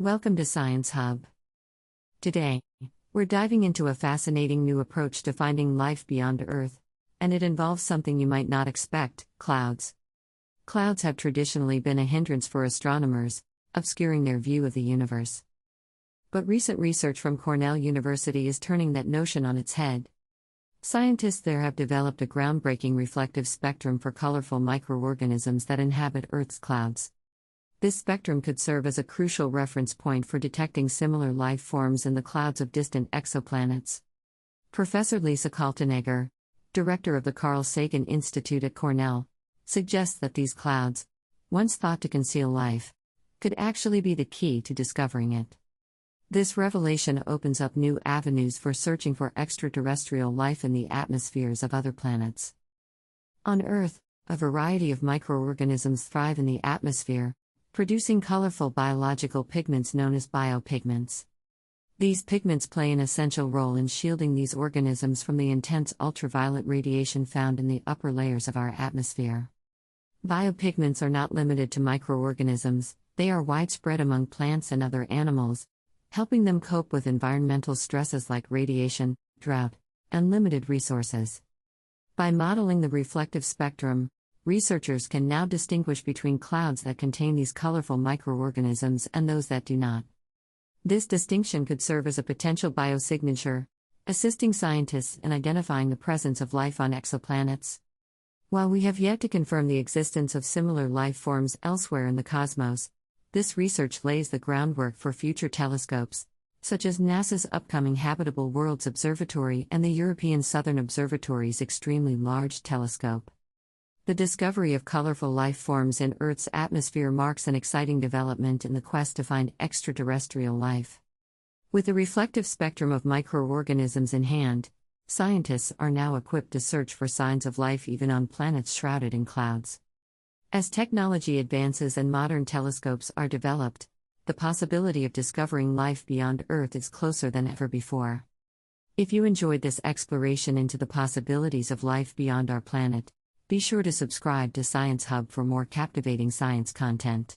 Welcome to Science Hub. Today, we're diving into a fascinating new approach to finding life beyond Earth, and it involves something you might not expect: clouds. Clouds have traditionally been a hindrance for astronomers, obscuring their view of the universe. But recent research from Cornell University is turning that notion on its head. Scientists there have developed a groundbreaking reflective spectrum for colorful microorganisms that inhabit Earth's clouds. This spectrum could serve as a crucial reference point for detecting similar life forms in the clouds of distant exoplanets. Professor Lisa Kaltenegger, director of the Carl Sagan Institute at Cornell, suggests that these clouds, once thought to conceal life, could actually be the key to discovering it. This revelation opens up new avenues for searching for extraterrestrial life in the atmospheres of other planets. On Earth, a variety of microorganisms thrive in the atmosphere, producing colorful biological pigments known as biopigments. These pigments play an essential role in shielding these organisms from the intense ultraviolet radiation found in the upper layers of our atmosphere. Biopigments are not limited to microorganisms, they are widespread among plants and other animals, helping them cope with environmental stresses like radiation, drought, and limited resources. By modeling the reflective spectrum, researchers can now distinguish between clouds that contain these colorful microorganisms and those that do not. This distinction could serve as a potential biosignature, assisting scientists in identifying the presence of life on exoplanets. While we have yet to confirm the existence of similar life forms elsewhere in the cosmos, this research lays the groundwork for future telescopes, such as NASA's upcoming Habitable Worlds Observatory and the European Southern Observatory's Extremely Large Telescope. The discovery of colorful life forms in Earth's atmosphere marks an exciting development in the quest to find extraterrestrial life. With the reflective spectrum of microorganisms in hand, scientists are now equipped to search for signs of life even on planets shrouded in clouds. As technology advances and modern telescopes are developed, the possibility of discovering life beyond Earth is closer than ever before. If you enjoyed this exploration into the possibilities of life beyond our planet, be sure to subscribe to Science Hub for more captivating science content.